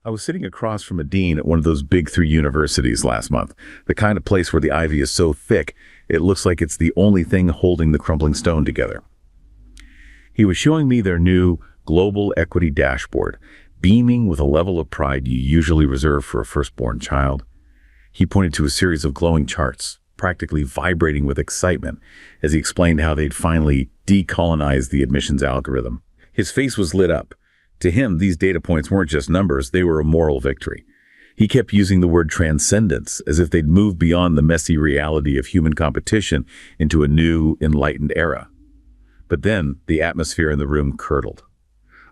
I was sitting across from a dean at one of those big three universities last month, the kind of place where the ivy is so thick, it looks like it's the only thing holding the crumbling stone together. He was showing me their new global equity dashboard, beaming with a level of pride you usually reserve for a firstborn child. He pointed to a series of glowing charts, practically vibrating with excitement, as he explained how they'd finally decolonized the admissions algorithm. His face was lit up. To him, these data points weren't just numbers, they were a moral victory. He kept using the word transcendence, as if they'd moved beyond the messy reality of human competition into a new, enlightened era. But then, the atmosphere in the room curdled.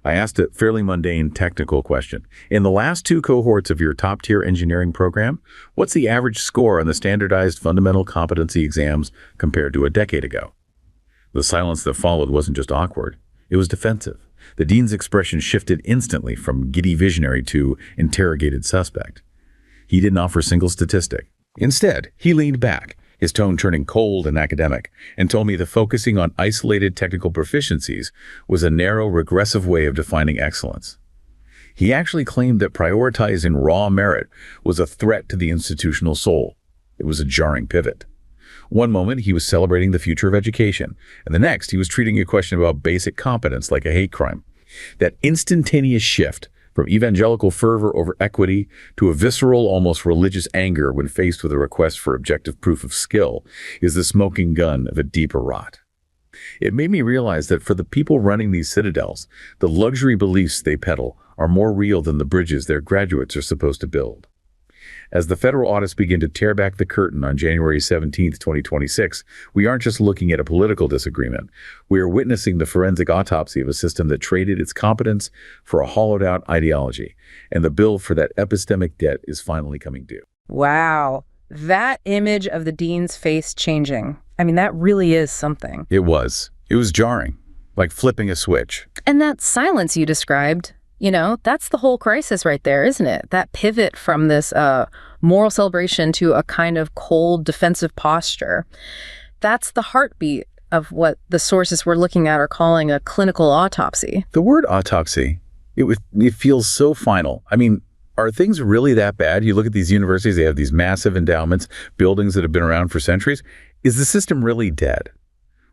I asked a fairly mundane technical question. In the last two cohorts of your top-tier engineering program, what's the average score on the standardized fundamental competency exams compared to a decade ago? The silence that followed wasn't just awkward, it was defensive. The dean's expression shifted instantly from giddy visionary to interrogated suspect. He didn't offer a single statistic. Instead, he leaned back, his tone turning cold and academic, and told me that focusing on isolated technical proficiencies was a narrow, regressive way of defining excellence. He actually claimed that prioritizing raw merit was a threat to the institutional soul. It was a jarring pivot. One moment, he was celebrating the future of education, and the next, he was treating a question about basic competence like a hate crime. That instantaneous shift from evangelical fervor over equity to a visceral, almost religious anger when faced with a request for objective proof of skill is the smoking gun of a deeper rot. It made me realize that for the people running these citadels, the luxury beliefs they peddle are more real than the bridges their graduates are supposed to build. As the federal audits begin to tear back the curtain on January 17, 2026, we aren't just looking at a political disagreement. We are witnessing the forensic autopsy of a system that traded its competence for a hollowed-out ideology, and the bill for that epistemic debt is finally coming due. Wow. That image of the dean's face changing. I mean, that really is something. It was. It was jarring, like flipping a switch. And that silence you described, that's the whole crisis right there, isn't it? That pivot from this moral celebration to a kind of cold, defensive posture. That's the heartbeat of what the sources we're looking at are calling a clinical autopsy. The word autopsy, it feels so final. I mean, are things really that bad? You look at these universities, they have these massive endowments, buildings that have been around for centuries. Is the system really dead?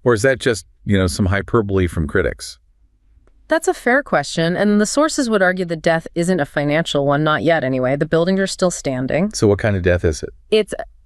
Or is that just, some hyperbole from critics? That's a fair question, and the sources would argue the death isn't a financial one, not yet anyway. The buildings are still standing. So what kind of death is it?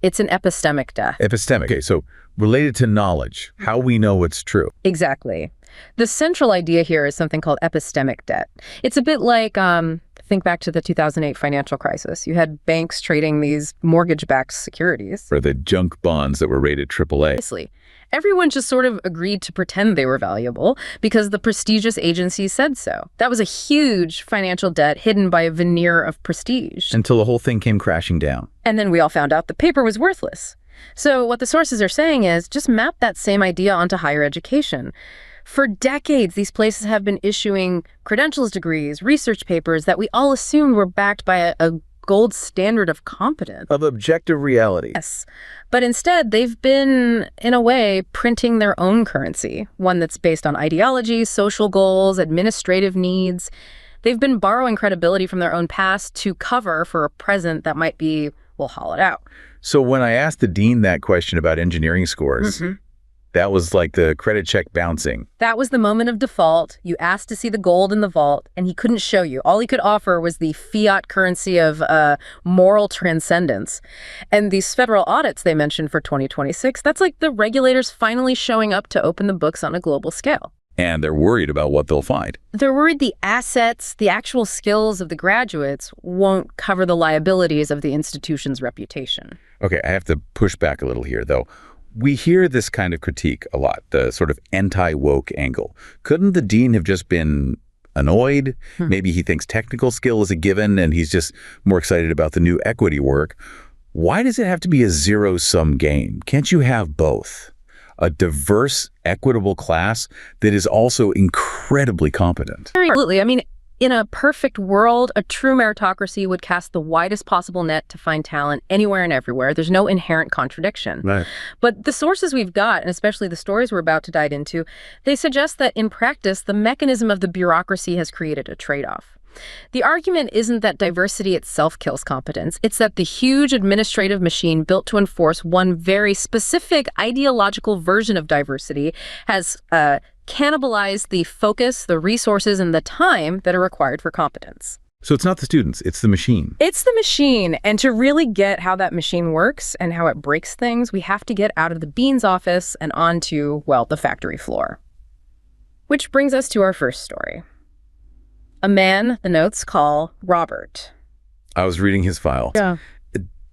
It's an epistemic death. Epistemic. Okay, so related to knowledge, how we know what's true. Exactly. The central idea here is something called epistemic debt. It's a bit like, think back to the 2008 financial crisis. You had banks trading these mortgage-backed securities. For the junk bonds that were rated AAA. Precisely. Everyone just sort of agreed to pretend they were valuable because the prestigious agency said so. That was a huge financial debt hidden by a veneer of prestige. Until the whole thing came crashing down. And then we all found out the paper was worthless. So what the sources are saying is just map that same idea onto higher education. For decades, these places have been issuing credentials degrees, research papers that we all assumed were backed by a gold standard of competence. Of objective reality. Yes. But instead, they've been, in a way, printing their own currency, one that's based on ideology, social goals, administrative needs. They've been borrowing credibility from their own past to cover for a present that might be, hollowed out. So when I asked the dean that question about engineering scores, that was like the credit check bouncing. That was the moment of default. You asked to see the gold in the vault, and he couldn't show you. All he could offer was the fiat currency of moral transcendence. And these federal audits they mentioned for 2026, that's like the regulators finally showing up to open the books on a global scale. And they're worried about what they'll find. They're worried the assets, the actual skills of the graduates won't cover the liabilities of the institution's reputation. Okay, I have to push back a little here, though. We hear this kind of critique a lot, the sort of anti-woke angle. Couldn't the dean have just been annoyed? Maybe he thinks technical skill is a given and he's just more excited about the new equity work. Why does it have to be a zero-sum game? Can't you have both? A diverse, equitable class that is also incredibly competent. Absolutely. I mean, in a perfect world, a true meritocracy would cast the widest possible net to find talent anywhere and everywhere. There's no inherent contradiction. Right. But the sources we've got, and especially the stories we're about to dive into, they suggest that in practice, the mechanism of the bureaucracy has created a trade-off. The argument isn't that diversity itself kills competence. It's that the huge administrative machine built to enforce one very specific ideological version of diversity has cannibalized the focus, the resources, and the time that are required for competence. So it's not the students, it's the machine. It's the machine. And to really get how that machine works and how it breaks things, we have to get out of the beans office and onto, well, the factory floor. Which brings us to our first story. A man the notes call Robert. I was reading his file. Yeah.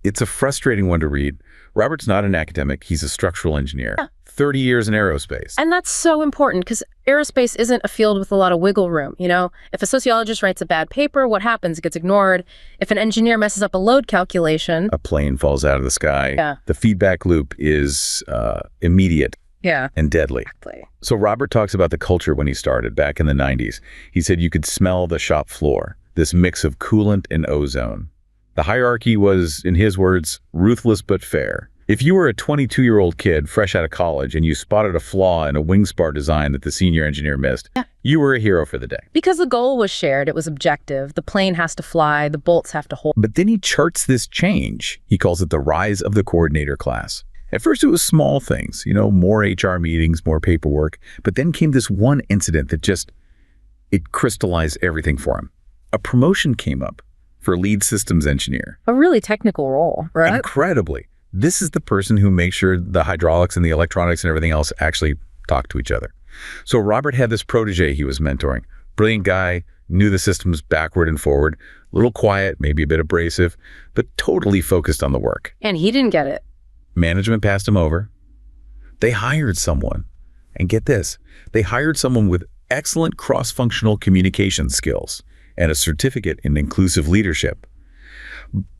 It's a frustrating one to read. Robert's not an academic, he's a structural engineer. Yeah. 30 years in aerospace. And that's so important because aerospace isn't a field with a lot of wiggle room, you know? If a sociologist writes a bad paper, what happens? It gets ignored. If an engineer messes up a load calculation, a plane falls out of the sky. Yeah. The feedback loop is immediate. Yeah. And deadly. Exactly. So Robert talks about the culture when he started back in the 90s. He said you could smell the shop floor, this mix of coolant and ozone. The hierarchy was, in his words, ruthless but fair. If you were a 22-year-old kid fresh out of college and you spotted a flaw in a wing spar design that the senior engineer missed, you were a hero for the day. Because the goal was shared, it was objective. The plane has to fly, the bolts have to hold. But then he charts this change. He calls it the rise of the coordinator class. At first it was small things, you know, more HR meetings, more paperwork. But then came this one incident that it crystallized everything for him. A promotion came up for lead systems engineer. A really technical role, right? Incredibly. This is the person who makes sure the hydraulics and the electronics and everything else actually talk to each other. So Robert had this protege he was mentoring. Brilliant guy, knew the systems backward and forward, a little quiet, maybe a bit abrasive, but totally focused on the work. And he didn't get it. Management passed him over. They hired someone. And get this, they hired someone with excellent cross-functional communication skills and a certificate in inclusive leadership.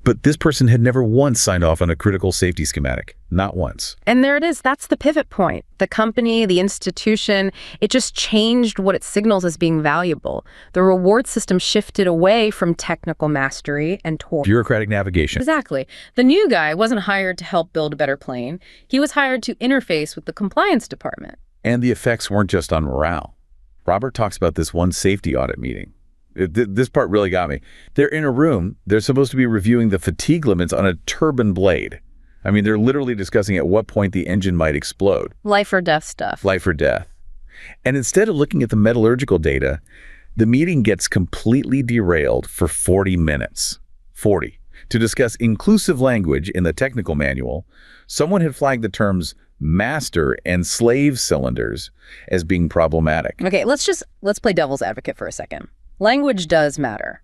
But this person had never once signed off on a critical safety schematic. Not once. And there it is. That's the pivot point. The company, the institution, it just changed what it signals as being valuable. The reward system shifted away from technical mastery and toward bureaucratic navigation. Exactly. The new guy wasn't hired to help build a better plane. He was hired to interface with the compliance department. And the effects weren't just on morale. Robert talks about this one safety audit meeting. This part really got me. They're in a room. They're supposed to be reviewing the fatigue limits on a turbine blade. I mean, they're literally discussing at what point the engine might explode. Life or death stuff. Life or death. And instead of looking at the metallurgical data, the meeting gets completely derailed for 40 minutes. 40. To discuss inclusive language in the technical manual, someone had flagged the terms master and slave cylinders as being problematic. Okay, let's play devil's advocate for a second. Language does matter.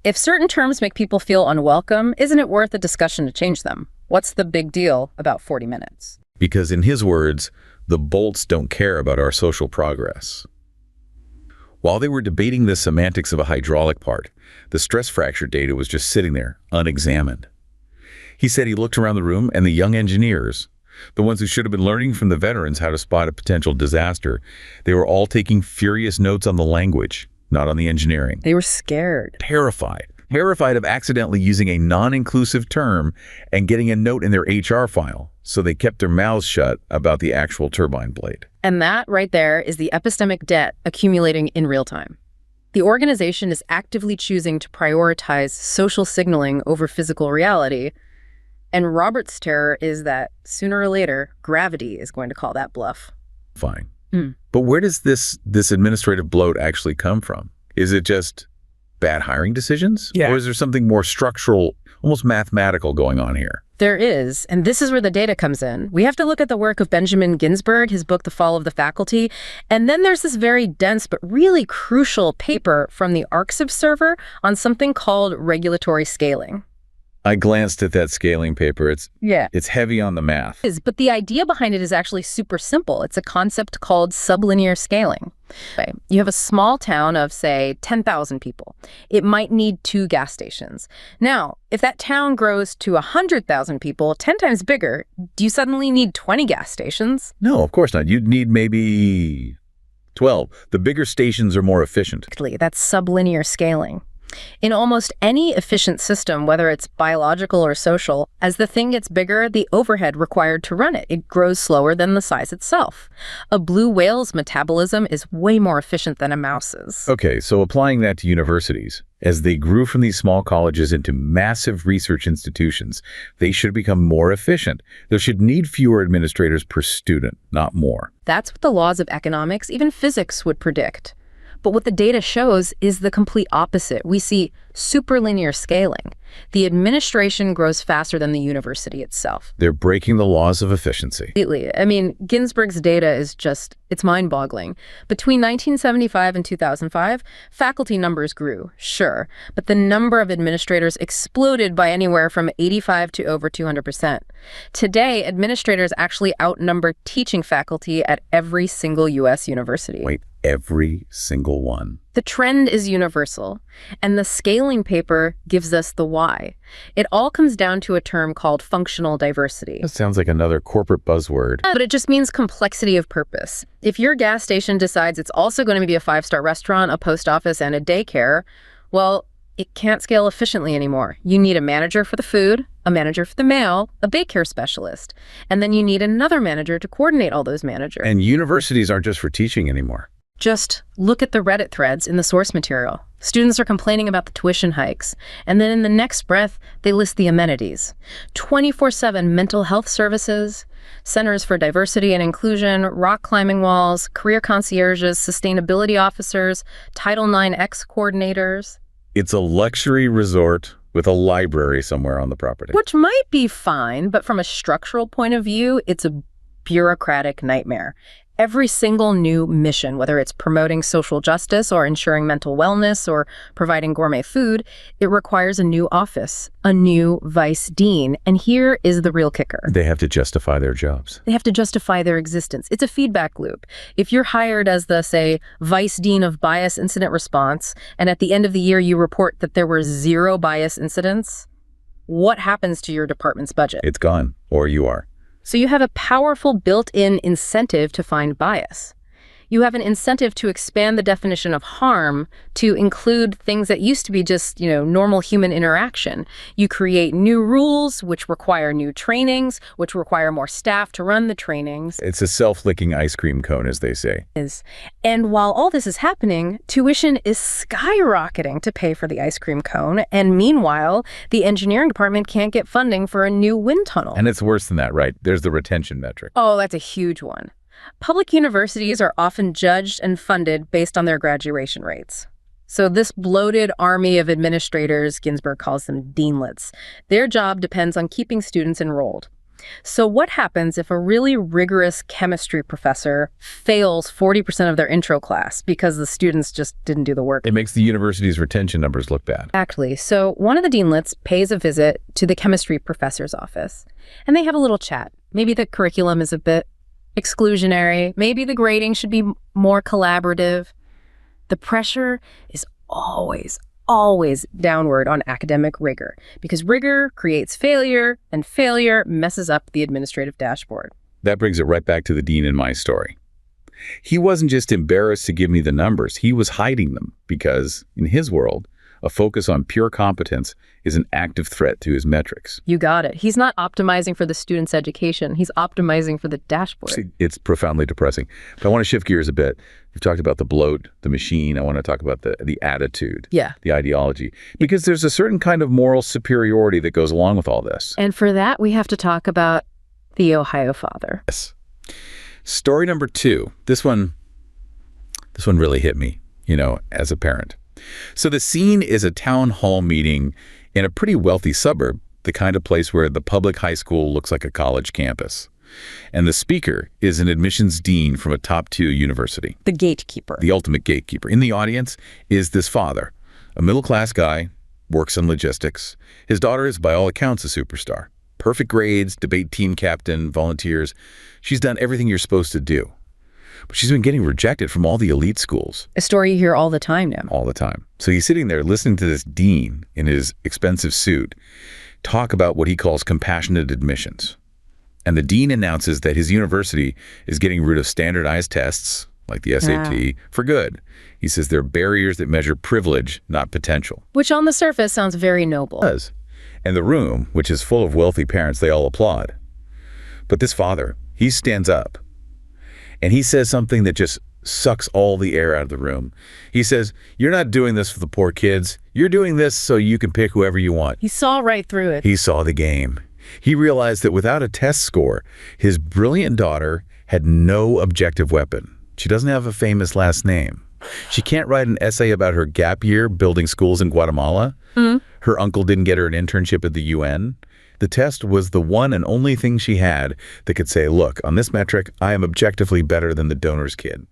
If certain terms make people feel unwelcome, isn't it worth a discussion to change them? What's the big deal about 40 minutes? Because in his words, the bolts don't care about our social progress. While they were debating the semantics of a hydraulic part, the stress fracture data was just sitting there, unexamined. He said he looked around the room and the young engineers, the ones who should have been learning from the veterans how to spot a potential disaster, they were all taking furious notes on the language, not on the engineering. They were scared. Terrified of accidentally using a non-inclusive term and getting a note in their HR file. So they kept their mouths shut about the actual turbine blade. And that right there is the epistemic debt accumulating in real time. The organization is actively choosing to prioritize social signaling over physical reality. And Robert's terror is that sooner or later, gravity is going to call that bluff. Fine. But where does this administrative bloat actually come from? Is it just bad hiring decisions? Yeah. Or is there something more structural, almost mathematical going on here? There is, and this is where the data comes in. We have to look at the work of Benjamin Ginsberg, his book, The Fall of the Faculty, and then there's this very dense but really crucial paper from the ArcSiv server on something called regulatory scaling. I glanced at that scaling paper. It's heavy on the math. But the idea behind it is actually super simple. It's a concept called sublinear scaling. You have a small town of, say, 10,000 people. It might need 2 gas stations. Now, if that town grows to 100,000 people, 10 times bigger, do you suddenly need 20 gas stations? No, of course not. You'd need maybe 12. The bigger stations are more efficient. Exactly. That's sublinear scaling. In almost any efficient system, whether it's biological or social, as the thing gets bigger, the overhead required to run it grows slower than the size itself. A blue whale's metabolism is way more efficient than a mouse's. Okay, so applying that to universities, as they grew from these small colleges into massive research institutions, they should become more efficient. There should need fewer administrators per student, not more. That's what the laws of economics, even physics, would predict. But what the data shows is the complete opposite. We see superlinear scaling. The administration grows faster than the university itself. They're breaking the laws of efficiency. Completely. I mean, Ginsburg's data is it's mind-boggling. Between 1975 and 2005, faculty numbers grew, sure, but the number of administrators exploded by anywhere from 85 to over 200%. Today, administrators actually outnumber teaching faculty at every single U.S. university. Wait, every single one? The trend is universal, and the scaling paper gives us the why. It all comes down to a term called functional diversity. That sounds like another corporate buzzword. But it just means complexity of purpose. If your gas station decides it's also going to be a 5-star restaurant, a post office, and a daycare, well, it can't scale efficiently anymore. You need a manager for the food, a manager for the mail, a daycare specialist, and then you need another manager to coordinate all those managers. And universities aren't just for teaching anymore. Just look at the Reddit threads in the source material. Students are complaining about the tuition hikes, and then in the next breath, they list the amenities. 24/7 mental health services, centers for diversity and inclusion, rock climbing walls, career concierges, sustainability officers, Title IX coordinators. It's a luxury resort with a library somewhere on the property. Which might be fine, but from a structural point of view, it's a bureaucratic nightmare. Every single new mission, whether it's promoting social justice or ensuring mental wellness or providing gourmet food, it requires a new office, a new vice dean. And here is the real kicker. They have to justify their jobs. They have to justify their existence. It's a feedback loop. If you're hired as the, say, vice dean of bias incident response, and at the end of the year you report that there were 0 bias incidents, what happens to your department's budget? It's gone, or you are. So you have a powerful built-in incentive to find bias. You have an incentive to expand the definition of harm to include things that used to be just, normal human interaction. You create new rules, which require new trainings, which require more staff to run the trainings. It's a self-licking ice cream cone, as they say. And while all this is happening, tuition is skyrocketing to pay for the ice cream cone. And meanwhile, the engineering department can't get funding for a new wind tunnel. And it's worse than that, right? There's the retention metric. Oh, that's a huge one. Public universities are often judged and funded based on their graduation rates. So this bloated army of administrators, Ginsburg calls them deanlets, their job depends on keeping students enrolled. So what happens if a really rigorous chemistry professor fails 40% of their intro class because the students just didn't do the work? It makes the university's retention numbers look bad. Exactly. So one of the deanlets pays a visit to the chemistry professor's office, and they have a little chat. Maybe the curriculum is a bit exclusionary. Maybe the grading should be more collaborative. The pressure is always downward on academic rigor because rigor creates failure and failure messes up the administrative dashboard. That brings it right back to the dean in my story. He wasn't just embarrassed to give me the numbers. He was hiding them because, in his world, a focus on pure competence is an active threat to his metrics. You got it. He's not optimizing for the student's education. He's optimizing for the dashboard. See, it's profoundly depressing. But I want to shift gears a bit. We've talked about the bloat, the machine. I want to talk about the attitude, the ideology, because there's a certain kind of moral superiority that goes along with all this. And for that, we have to talk about the Ohio father. Yes. Story number 2. This one really hit me, as a parent. So the scene is a town hall meeting in a pretty wealthy suburb, the kind of place where the public high school looks like a college campus. And the speaker is an admissions dean from a top-tier university. The gatekeeper. The ultimate gatekeeper. In the audience is this father, a middle-class guy, works in logistics. His daughter is, by all accounts, a superstar. Perfect grades, debate team captain, volunteers. She's done everything you're supposed to do. But she's been getting rejected from all the elite schools. A story you hear all the time now. All the time. So he's sitting there listening to this dean in his expensive suit talk about what he calls compassionate admissions. And the dean announces that his university is getting rid of standardized tests, like the SAT, for good. He says they're barriers that measure privilege, not potential. Which on the surface sounds very noble. It does. And the room, which is full of wealthy parents, they all applaud. But this father, he stands up and he says something that just sucks all the air out of the room. He says, you're not doing this for the poor kids. You're doing this so you can pick whoever you want. He saw right through it. He saw the game. He realized that without a test score, his brilliant daughter had no objective weapon. She doesn't have a famous last name. She can't write an essay about her gap year building schools in Guatemala. Her uncle didn't get her an internship at the UN. The test was the one and only thing she had that could say, look, on this metric, I am objectively better than the donor's kid.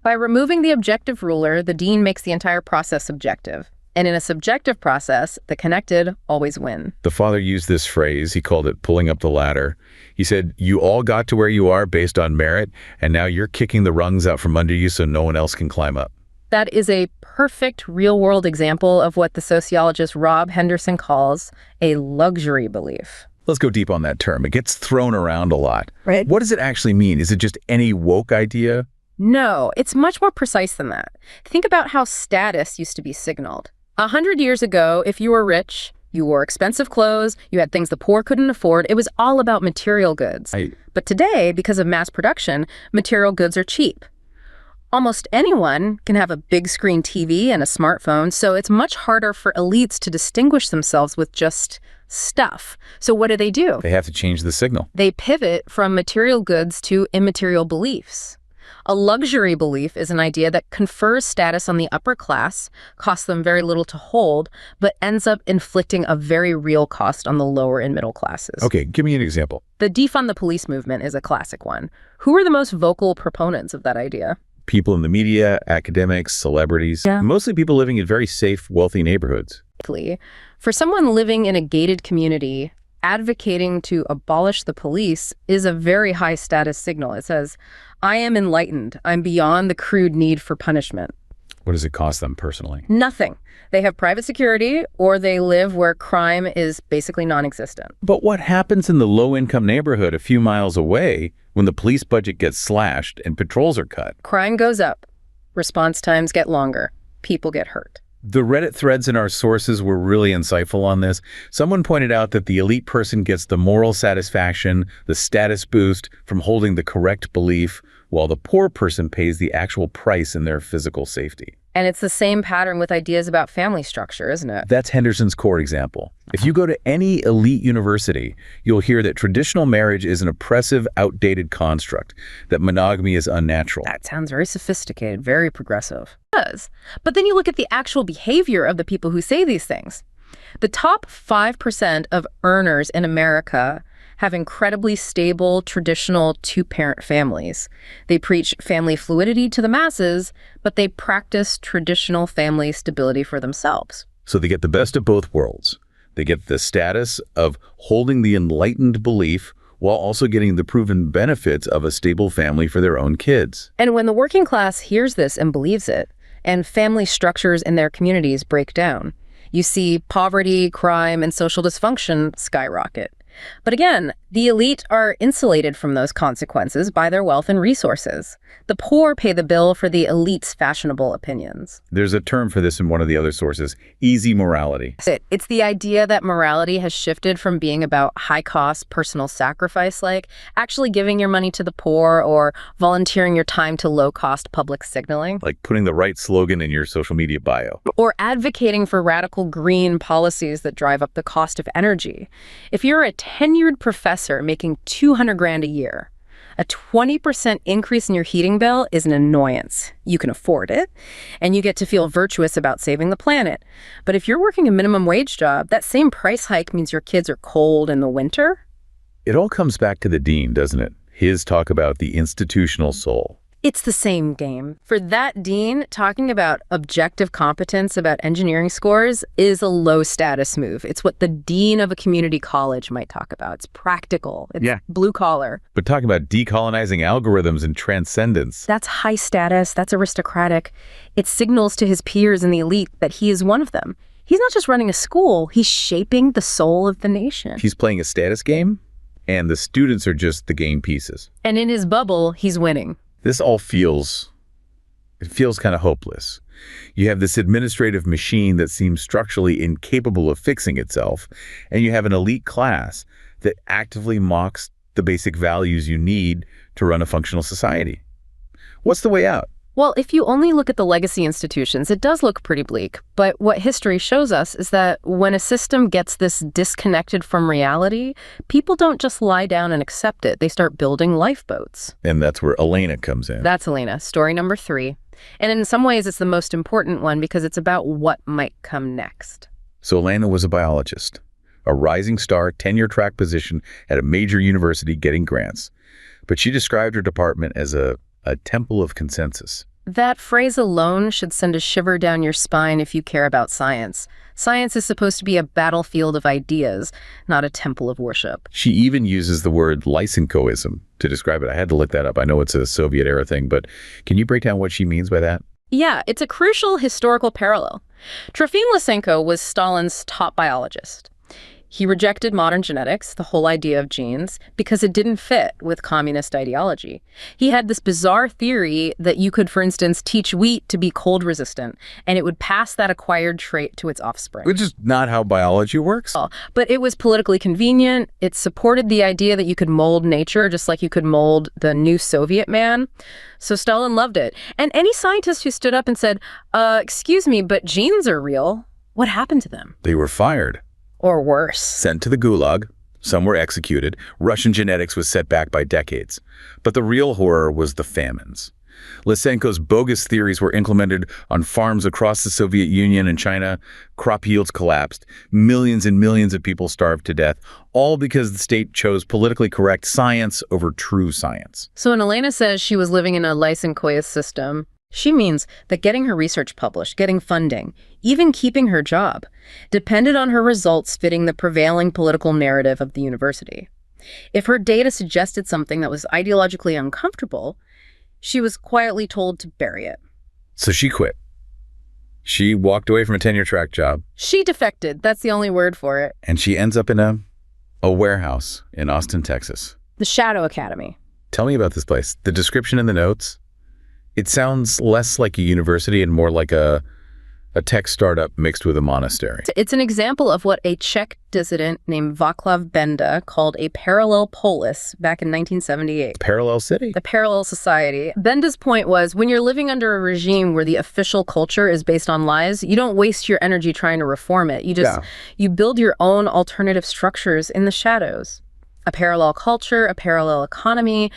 By removing the objective ruler, the dean makes the entire process subjective. And in a subjective process, the connected always win. The father used this phrase. He called it pulling up the ladder. He said, you all got to where you are based on merit, and now you're kicking the rungs out from under you so no one else can climb up. That is a perfect real-world example of what the sociologist Rob Henderson calls a luxury belief. Let's go deep on that term. It gets thrown around a lot. Right. What does it actually mean? Is it just any woke idea? No, it's much more precise than that. Think about how status used to be signaled. 100 years ago, if you were rich, you wore expensive clothes, you had things the poor couldn't afford, it was all about material goods. But today, because of mass production, material goods are cheap. Almost anyone can have a big screen TV and a smartphone, so it's much harder for elites to distinguish themselves with just stuff. So what do? They have to change the signal. They pivot from material goods to immaterial beliefs. A luxury belief is an idea that confers status on the upper class, costs them very little to hold, but ends up inflicting a very real cost on the lower and middle classes. Okay, give me an example. The defund the police movement is a classic one. Who are the most vocal proponents of that idea? People in the media, academics, celebrities, mostly people living in very safe, wealthy neighborhoods. For someone living in a gated community, advocating to abolish the police is a very high status signal. It says, I am enlightened. I'm beyond the crude need for punishment. What does it cost them personally? Nothing. They have private security, or they live where crime is basically non-existent. But what happens in the low-income neighborhood a few miles away when the police budget gets slashed and patrols are cut? Crime goes up. Response times get longer. People get hurt. The Reddit threads in our sources were really insightful on this. Someone pointed out that the elite person gets the moral satisfaction, the status boost from holding the correct belief, while the poor person pays the actual price in their physical safety. And it's the same pattern with ideas about family structure, isn't it? That's Henderson's core example. If you go to any elite university, you'll hear that traditional marriage is an oppressive, outdated construct, that monogamy is unnatural. That sounds very sophisticated, very progressive. It does. But then you look at the actual behavior of the people who say these things. The top 5% of earners in America have incredibly stable, traditional two-parent families. They preach family fluidity to the masses, but they practice traditional family stability for themselves. So they get the best of both worlds. They get the status of holding the enlightened belief while also getting the proven benefits of a stable family for their own kids. And when the working class hears this and believes it, and family structures in their communities break down, you see poverty, crime, and social dysfunction skyrocket. But again, the elite are insulated from those consequences by their wealth and resources. The poor pay the bill for the elite's fashionable opinions. There's a term for this in one of the other sources, easy morality. It's the idea that morality has shifted from being about high-cost personal sacrifice, like actually giving your money to the poor or volunteering your time to low-cost public signaling. Like putting the right slogan in your social media bio. Or advocating for radical green policies that drive up the cost of energy. If you're a tenured professor making $200,000 a year, a 20% increase in your heating bill is an annoyance. You can afford it, and you get to feel virtuous about saving the planet. But if you're working a minimum wage job, that same price hike means your kids are cold in the winter. It all comes back to the dean, doesn't it? His talk about the institutional soul. It's the same game. For that dean, talking about objective competence about engineering scores is a low status move. It's what the dean of a community college might talk about. It's practical. It's blue collar. But talking about decolonizing algorithms and transcendence. That's high status. That's aristocratic. It signals to his peers in the elite that he is one of them. He's not just running a school. He's shaping the soul of the nation. He's playing a status game, and the students are just the game pieces. And in his bubble, he's winning. This all feels It feels kind of hopeless. You have this administrative machine that seems structurally incapable of fixing itself, and you have an elite class that actively mocks the basic values you need to run a functional society. What's the way out? Well, if you only look at the legacy institutions, it does look pretty bleak. But what history shows us is that when a system gets this disconnected from reality, people don't just lie down and accept it. They start building lifeboats. And that's where Elena comes in. That's Elena, story number 3. And in some ways, it's the most important one because it's about what might come next. So Elena was a biologist, a rising star, tenure-track position at a major university getting grants. But she described her department as a temple of consensus. That phrase alone should send a shiver down your spine if you care about science. Science is supposed to be a battlefield of ideas, not a temple of worship. She even uses the word Lysenkoism to describe it. I had to look that up. I know it's a Soviet-era thing, but can you break down what she means by that? Yeah, it's a crucial historical parallel. Trofim Lysenko was Stalin's top biologist. He rejected modern genetics, the whole idea of genes, because it didn't fit with communist ideology. He had this bizarre theory that you could, for instance, teach wheat to be cold resistant, and it would pass that acquired trait to its offspring. Which is not how biology works. But it was politically convenient. It supported the idea that you could mold nature just like you could mold the new Soviet man. So Stalin loved it. And any scientist who stood up and said, excuse me, but genes are real, what happened to them? They were fired. Or worse. Sent to the Gulag. Some were executed. Russian genetics was set back by decades. But the real horror was the famines. Lysenko's bogus theories were implemented on farms across the Soviet Union and China. Crop yields collapsed. Millions and millions of people starved to death, all because the state chose politically correct science over true science. So when Elena says she was living in a Lysenkoist system, she means that getting her research published, getting funding, even keeping her job, depended on her results fitting the prevailing political narrative of the university. If her data suggested something that was ideologically uncomfortable, she was quietly told to bury it. So she quit. She walked away from a tenure-track job. She defected. That's the only word for it. And she ends up in a warehouse in Austin, Texas. The Shadow Academy. Tell me about this place. The description in the notes, it sounds less like a university and more like a tech startup mixed with a monastery. It's an example of what a Czech dissident named Václav Benda called a parallel polis back in 1978. Parallel city? The parallel society. Benda's point was, when you're living under a regime where the official culture is based on lies, you don't waste your energy trying to reform it. You build your own alternative structures in the shadows. A parallel culture, a parallel economy,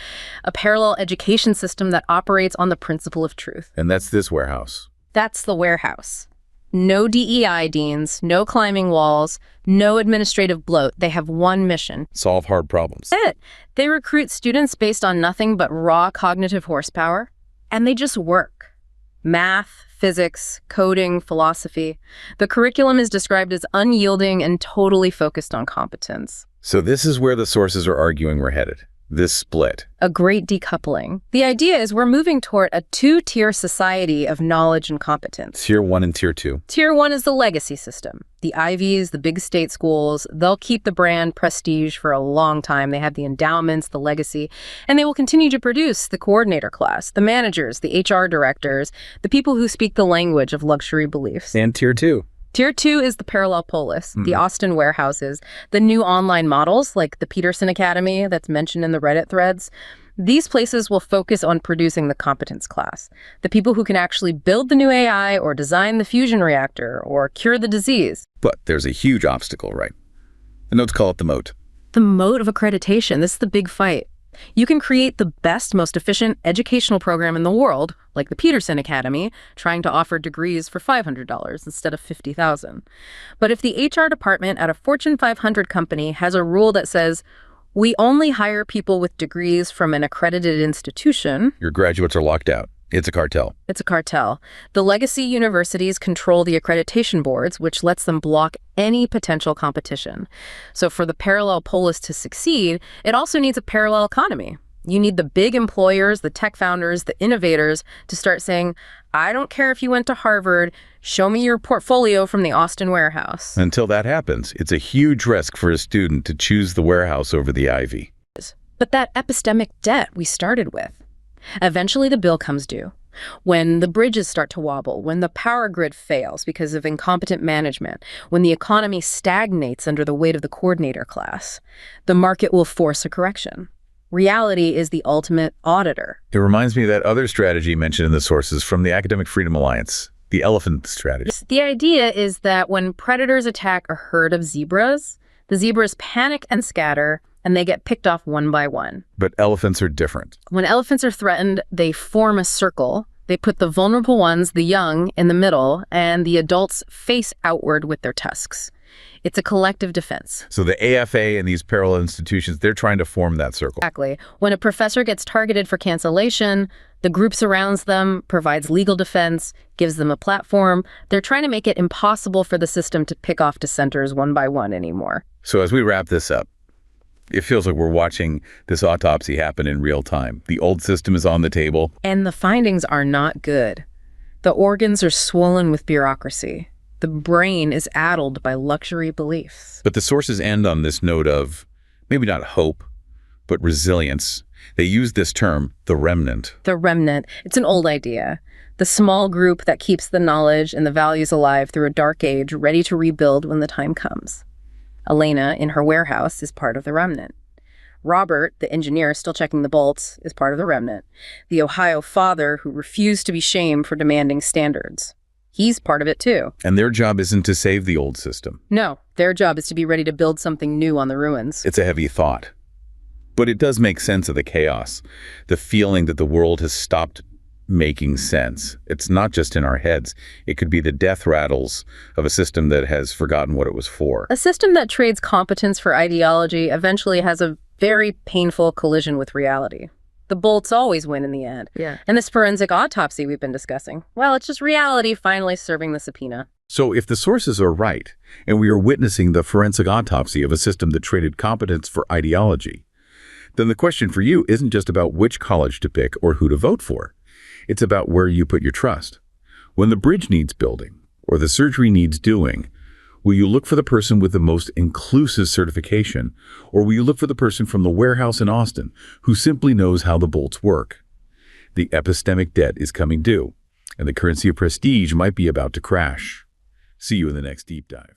a parallel education system that operates on the principle of truth. And that's this warehouse. That's the warehouse. No DEI deans, no climbing walls, no administrative bloat. They have one mission. Solve hard problems. That's it. They recruit students based on nothing but raw cognitive horsepower, and they just work. Math, physics, coding, philosophy. The curriculum is described as unyielding and totally focused on competence. So this is where the sources are arguing we're headed. This split. A great decoupling. The idea is we're moving toward a two-tier society of knowledge and competence. Tier 1 and Tier 2. Tier 1 is the legacy system. The Ivies, the big state schools, they'll keep the brand prestige for a long time. They have the endowments, the legacy, and they will continue to produce the coordinator class, the managers, the HR directors, the people who speak the language of luxury beliefs. And Tier 2. Tier 2 is the parallel polis, the Austin warehouses, the new online models like the Peterson Academy that's mentioned in the Reddit threads. These places will focus on producing the competence class, the people who can actually build the new AI or design the fusion reactor or cure the disease. But there's a huge obstacle, right? The notes call it the moat. The moat of accreditation. This is the big fight. You can create the best, most efficient educational program in the world, like the Peterson Academy, trying to offer degrees for $500 instead of $50,000. But if the HR department at a Fortune 500 company has a rule that says, we only hire people with degrees from an accredited institution, your graduates are locked out. It's a cartel. It's a cartel. The legacy universities control the accreditation boards, which lets them block any potential competition. So for the parallel polis to succeed, it also needs a parallel economy. You need the big employers, the tech founders, the innovators to start saying, I don't care if you went to Harvard, show me your portfolio from the Austin warehouse. Until that happens, it's a huge risk for a student to choose the warehouse over the Ivy. But that epistemic debt we started with. Eventually the bill comes due. When the bridges start to wobble, when the power grid fails because of incompetent management, when the economy stagnates under the weight of the coordinator class, the market will force a correction. Reality is the ultimate auditor. It reminds me of that other strategy mentioned in the sources from the Academic Freedom Alliance, the elephant strategy. The idea is that when predators attack a herd of zebras, the zebras panic and scatter, and they get picked off one by one. But elephants are different. When elephants are threatened, they form a circle. They put the vulnerable ones, the young, in the middle, and the adults face outward with their tusks. It's a collective defense. So the AFA and these parallel institutions, they're trying to form that circle. Exactly. When a professor gets targeted for cancellation, the group surrounds them, provides legal defense, gives them a platform. They're trying to make it impossible for the system to pick off dissenters one by one anymore. So as we wrap this up, it feels like we're watching this autopsy happen in real time. The old system is on the table. And the findings are not good. The organs are swollen with bureaucracy. The brain is addled by luxury beliefs. But the sources end on this note of maybe not hope, but resilience. They use this term, the remnant. The remnant. It's an old idea. The small group that keeps the knowledge and the values alive through a dark age, ready to rebuild when the time comes. Elena, in her warehouse, is part of the remnant. Robert, the engineer still checking the bolts, is part of the remnant. The Ohio father who refused to be shamed for demanding standards. He's part of it too. And their job isn't to save the old system. No, their job is to be ready to build something new on the ruins. It's a heavy thought. But it does make sense of the chaos, the feeling that the world has stopped making sense. It's not just in our heads. It could be the death rattles of a system that has forgotten what it was for. A system that trades competence for ideology eventually has a very painful collision with reality. The bolts always win in the end. Yeah. And this forensic autopsy we've been discussing, well, it's just reality finally serving the subpoena. So if the sources are right, and we are witnessing the forensic autopsy of a system that traded competence for ideology, then the question for you isn't just about which college to pick or who to vote for. It's about where you put your trust. When the bridge needs building, or the surgery needs doing, will you look for the person with the most inclusive certification, or will you look for the person from the warehouse in Austin who simply knows how the bolts work? The epistemic debt is coming due, and the currency of prestige might be about to crash. See you in the next deep dive.